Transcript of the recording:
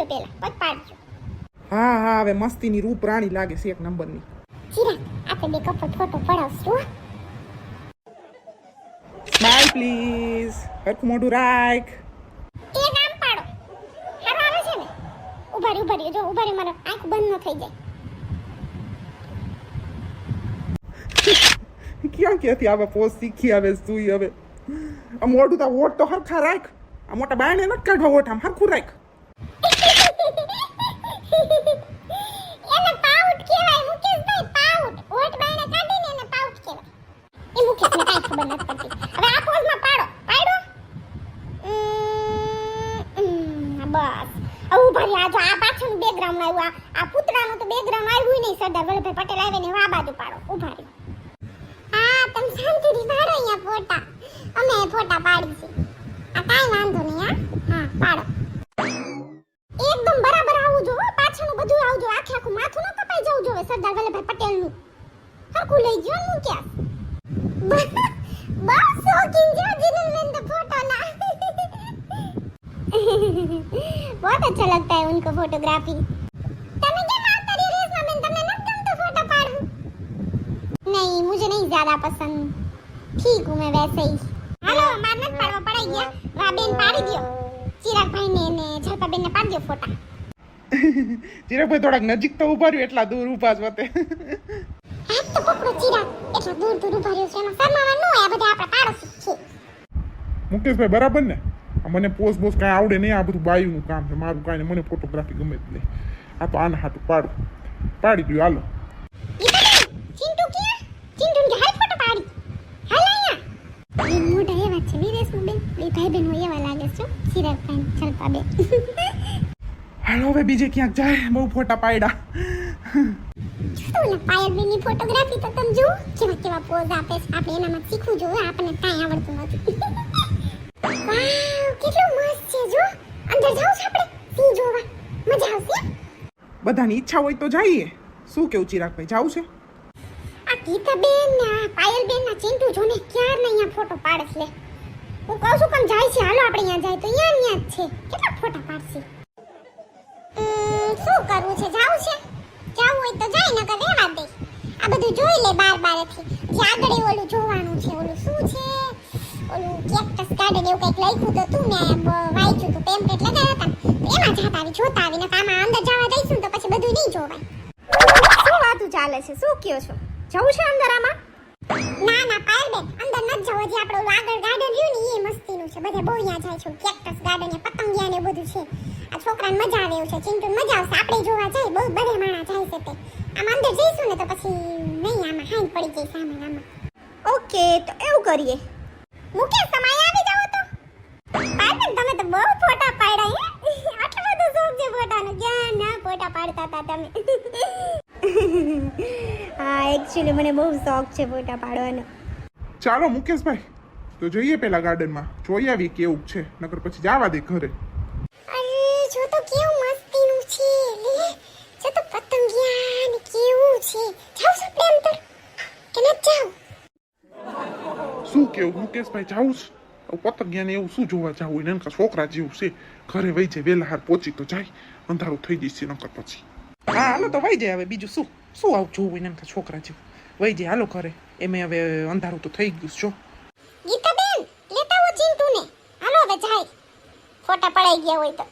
લ્યો પેલા પત પાડજો. હા હા હવે મસ્તીની રૂપ રાણી લાગે છે એક નંબરની. ચિરાગ આપણે બે કપલ ફોટો પડાવશું. Smile please. હરખું મોઢું રાખ. એક આમ પાડો. હારો આવે છે ને? ઉભા રહ્યો જો ઉભા રહ્યો, મારો આંખ બંધ ન થઈ જાય. ક્યાં ક્યાંથી આવા પોઝ શીખી આવે તું હવે? આ મોઢું તો ઓટ તો હરખા રાખ. આ મોટા બાયને નથી કાઢવા ઓઠ, આમ હરખું રાખ. એને પાઉટ કહેવાય મુકેશભાઈ, પાઉટ. ઓટ બાયને કાઢીને એને પાઉટ કહેવાય. એ મુકેશને કાંઈ ખબર નથી પડતી. હવે આ પોઝમાં પાડો. બસ હવે ઉભા રહ્યા. જો આ પાછળનું બેકગ્રાઉન્ડ આવ્યું, આ પૂતળાનું તો બેકગ્રાઉન્ડ આવ્યું નહીં. સરદાર વલ્લભભાઈ પટેલ આવે ને આ બાજુ પાડો. ઉભા રહ્યો. હા તમે શાંતિથી પાડો અહીંયા ફોટા. અમે ફોટા પાડી છે. આ કાંઈ વાંધો નહીં. હા પાડો. એકદમ બરાબર આવું જો. પાછળનું બધું આવજો. આખું માથું ન કપાઈ જવું જોઈએ સરદાર વલ્લભભાઈ પટેલનું. હરખું લઈ ગયો ને ક્યાં? બસ શોખીન જો जिन्होंने तो फोटो ना बहुत अच्छा लगता है उनको फोटोग्राफी. तमे क्या आता रही रेस में? तमने न कम तो फोटो पाडूं. नहीं मुझे नहीं ज्यादा पसंद. ठीक हूं मैं वैसे ही. हेलो मार न पाडवा पड़ाई गया. वा बेन पाड़ी दियो. चिराग भाई ने झलपा बेन ने पाड़ दियो फोटा. ચિરાગભાઈ થોડાક નજીક તો ઉભા રહ્યો, એટલા દૂર ઉભા જ વતે. હાથ તો પકડો ચિરાગ. એટલા દૂર ઉભા રહ્યો છે એમાં શરમાવા ન હોય. આ બધા આપણા પાડોશી છે. મુકેશભાઈ બરાબર ને? મને પોઝ બોઝ કાંઈ આવડે નહીં. આ બધું બાયુનું કામ છે મારું. કાંઈ મને ફોટોગ્રાફી ગમે જ નહીં. આ તો આના હાટું પાડી દઉં. હાલો ચિંટુ ક્યાં? ચિંટુ કે હાલ ફોટો પાડી. હાલ અહીંયા. એ મોટા એવા છે વિરેશમાં બેન. બે ભાઈ બહેનો એવા લાગે છે. ચિરાગ ભાઈ ચલપા બે. હાલો હવે બીજે ક્યાંક જાય. બહુ ફોટા પાડ્યા. ઓલા પાયલબેનની ફોટોગ્રાફી તો તમે જુઓ કેવા પોઝ આપે છે. આપણે એનામાં શીખવું જોઈએ. આપણને કાંઈ આવડતું નથી. વાવ કેટલું મસ્ત છે. જો અંદર જાવ છે આપણે સી જોવા. મજા આવશે. બધાની ઈચ્છા હોય તો જઈએ. શું કેવું ચિરાગભાઈ, જાવું છે? આ ગીતાબેન ને આ પાયલબેન ના ચિંટુ જો ને ક્યાર ને અહીંયા ફોટો પાડે છે. હું કહું છું કેમ જાય છે? હાલો આપણે અહીંયા જાય તો અહીંયા જ છે. કેટલા ફોટા પાડશે? શું કરવું છે? જાવું છે? જાવું હોય તો જાય, નકર રહેવા દે. આ બધું જોઈ લે બારેથી. જે આગળ ઓલું જોવાનું છે. ઓલું શું છે? ઓલું કેક્ટસ ગાર્ડન એવું કંઈક લખ્યું તો તું મેં વાંચ્યું તો પેમ્પલેટ લગાવ્યા હતા. એમાં જાતા આવી જોતા આવીને આમાં અંદર જવા દઈશું તો પછી બધું નહીં જોવાય. શું વાતું ચાલે છે? શું કયો છો? જવું છે અંદર આમાં? ના પાયલબેન અંદર ન જવું. હજી આપણે ઓલું આગળ ગાર્ડન રહ્યું ને એ મસ્તીનું છે. બધા બહુ અહીંયા જાય છે. કેક્ટસ ગાર્ડન ને પતંગિયા ને બધું છે. આ છોકરાને મજા આવે એવું છે. ચિંટુને મજા આવશે. આપણે જોવા જાય બહુ બધે માણા જાય છે તે. આમ અંદર જઈશું ને તો પછી નહીં આમાં હાઈ પડી જઈશ આમાં. ઓકે તો એવું કરીએ. મુકેશ તમે આવી જાવ તો. પાયલબેન તમે તો બહુ ફોટા પાડ્યા હે. આટલો બધો શોખ છે ફોટાનો. ક્યાં ના ફોટા પાડતા હતા તમે. હા એક્ચ્યુઅલી મને બહુ શોખ છે ફોટા પાડવાનો. ચાલો મુકેશભાઈ તો જઈએ પેલા ગાર્ડનમાં. જોઈ આવી કેવું છે, નકર પછી જવા દે ઘરે. અરે જો તો કેવું મસ્તીનું છે. લે જો તો પતંગિયા ને કેવું છે. જાવ છો પ્રેમ તો કે ન જાવ? શું કેવું મુકેશભાઈ, જાવું છે? પતંગિયા ને એવું શું જોવા જવું? એને છોકરા જેવું છે. ઘરે વહી જાય વહેલા હાર પહોંચી તો જાય. અંધારું થઈ જશે નકર પછી. હા હાલો તો વહી જાય. હવે બીજું શું આવું જોવું એને છોકરા જેવું? વહી જાય હાલો ઘરે. એમે હવે અંધારું તો થઈ ગયું જો. ગીતાબેન લેતા આવો ચિંટુ ને. હાલો હવે જાય. ફોટા પડાઈ ગયા હોય તો.